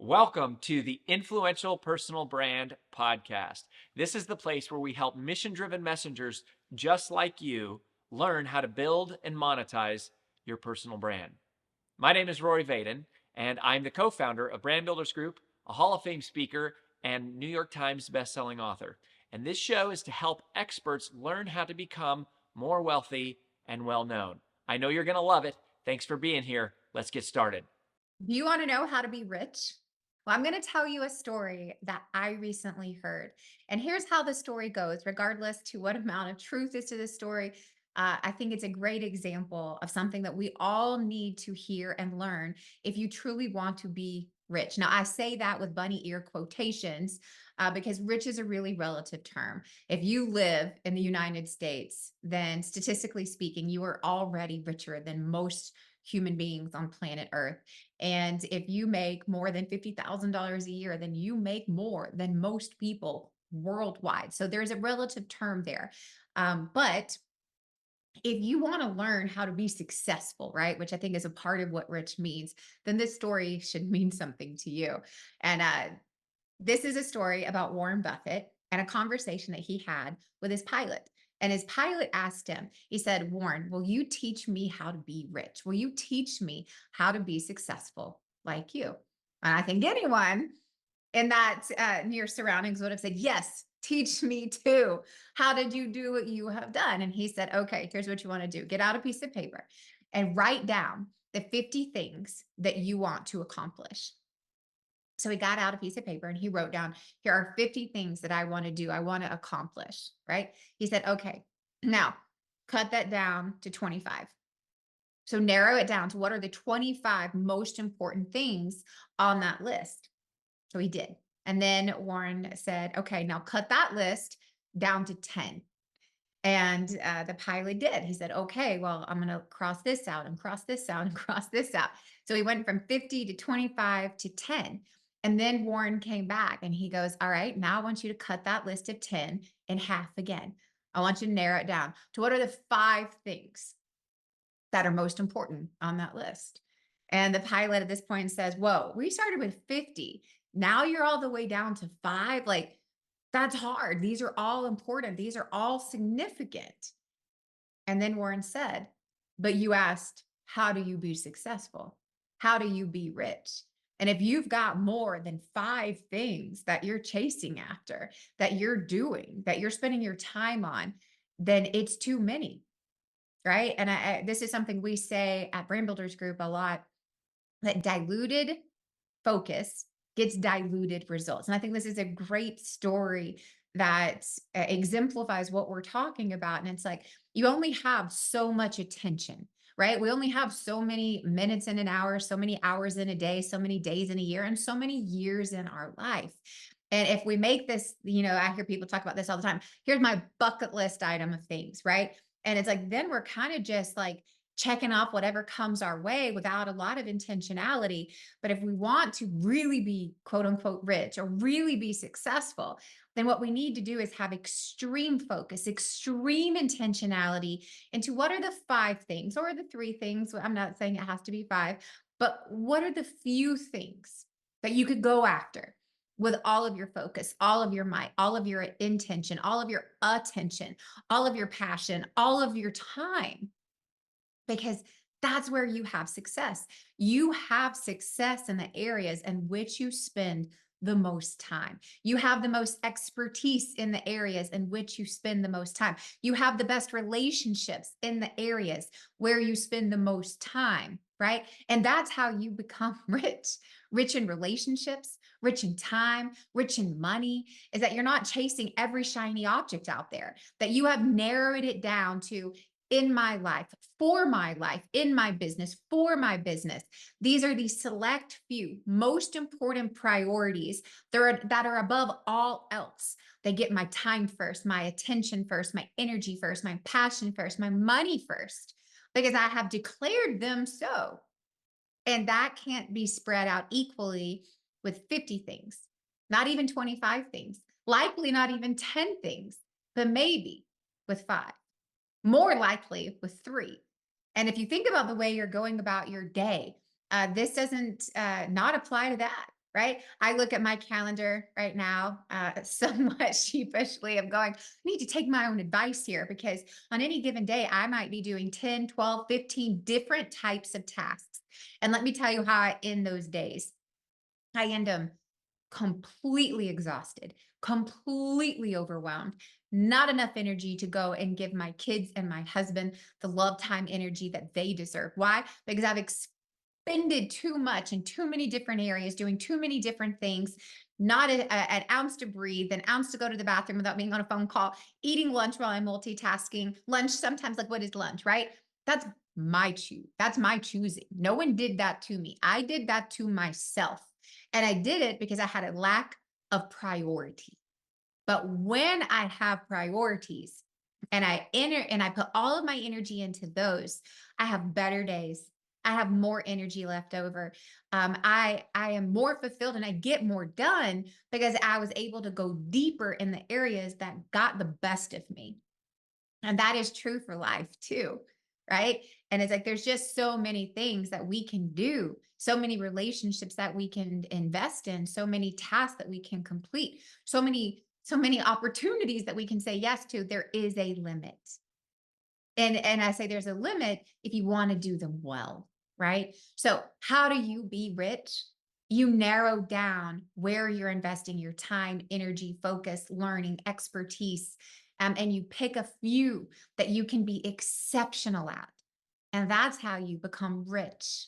Welcome to the Influential Personal Brand Podcast. This is the place where we help mission driven messengers just like you learn how to build and monetize your personal brand. My name is Rory Vaden, and I'm the co founder of Brand Builders Group, a Hall of Fame speaker, and New York Times bestselling author. And this show is to help experts learn how to become more wealthy and well known. I know you're going to love it. Thanks for being here. Let's get started. Do you want to know how to be rich? Well, I'm going to tell you a story that I recently heard. And here's how the story goes, regardless to what amount of truth is to the story. I think it's a great example of something that we all need to hear and learn if you truly want to be rich. Now, I say that with bunny ear quotations because rich is a really relative term. If you live in the United States, then statistically speaking, you are already richer than most human beings on planet Earth. And if you make more than $50,000 a year, then you make more than most people worldwide. So there's a relative term there. But if you want to learn how to be successful, right, which I think is a part of what rich means, then this story should mean something to you. And this is a story about Warren Buffett and a conversation that he had with his pilot. And his pilot asked him, he said, Warren, will you teach me how to be rich? Will you teach me how to be successful like you? And I think anyone in that near surroundings would have said, yes, teach me too. How did you do what you have done? And he said, okay, here's what you want to do, get out a piece of paper and write down the 50 things that you want to accomplish. So he got out a piece of paper and he wrote down, here are 50 things that I want to do, I want to accomplish, right? He said, okay, now cut that down to 25. So narrow it down to what are the 25 most important things on that list. So he did. And then Warren said, okay, now cut that list down to 10. And the pilot did. He said, okay, well, I'm going to cross this out and cross this out and cross this out. So he went from 50 to 25 to 10. And then Warren came back and he goes, all right, now I want you to cut that list of 10 in half again. I want you to narrow it down to what are the 5 things that are most important on that list. And the pilot at this point says, whoa, we started with 50. Now you're all the way down to 5. Like, that's hard. These are all important. These are all significant. And then Warren said, but you asked, how do you be successful? How do you be rich? And if you've got more than 5 things that you're chasing after, that you're doing, that you're spending your time on, then it's too many, right? And this is something we say at Brand Builders Group a lot, that diluted focus gets diluted results. And I think this is a great story that exemplifies what we're talking about. And it's like, you only have so much attention, right? We only have so many minutes in an hour, so many hours in a day, so many days in a year, and so many years in our life. And if we make this, I hear people talk about this all the time. Here's my bucket list item of things, right? And it's like, then we're kind of just like checking off whatever comes our way without a lot of intentionality. But if we want to really be quote unquote rich or really be successful, then what we need to do is have extreme focus, extreme intentionality into what are the 5 things or the 3 things. I'm not saying it has to be 5, but what are the few things that you could go after with all of your focus, all of your might, all of your intention, all of your attention, all of your passion, all of your time, because that's where you have success. You have success in the areas in which you spend the most time. You have the most expertise in the areas in which you spend the most time. You have the best relationships in the areas where you spend the most time, right? And that's how you become rich. Rich in relationships, rich in time, rich in money, is that you're not chasing every shiny object out there, that you have narrowed it down to in my life, in my business, for my business. These are the select few most important priorities that are above all else. They get my time first, my attention first, my energy first, my passion first, my money first, because I have declared them so. And that can't be spread out equally with 50 things, not even 25 things, likely not even 10 things, but maybe with 5, more likely with 3. And if you think about the way you're going about your day, this doesn't not apply to that, right? I look at my calendar right now, somewhat sheepishly. I'm going, I need to take my own advice here because on any given day, I might be doing 10, 12, 15 different types of tasks. And let me tell you how I end those days. I end them completely exhausted, completely overwhelmed, not enough energy to go and give my kids and my husband the love time energy that they deserve. Why? Because I've expended too much in too many different areas, doing too many different things, not an ounce to breathe, an ounce to go to the bathroom without being on a phone call, eating lunch while I'm multitasking. Lunch, sometimes, like, what is lunch, right? That's That's my choosing. No one did that to me. I did that to myself. And I did it because I had a lack of priority. But when I have priorities and I put all of my energy into those, I have better days. I have more energy left over. I am more fulfilled and I get more done because I was able to go deeper in the areas that got the best of me. And that is true for life too, right? And it's like there's just so many things that we can do, so many relationships that we can invest in, so many tasks that we can complete, so many opportunities that we can say yes to. There is a limit. And I say there's a limit if you want to do them well, right? So, how do you be rich? You narrow down where you're investing your time, energy, focus, learning, expertise, and you pick a few that you can be exceptional at. And that's how you become rich.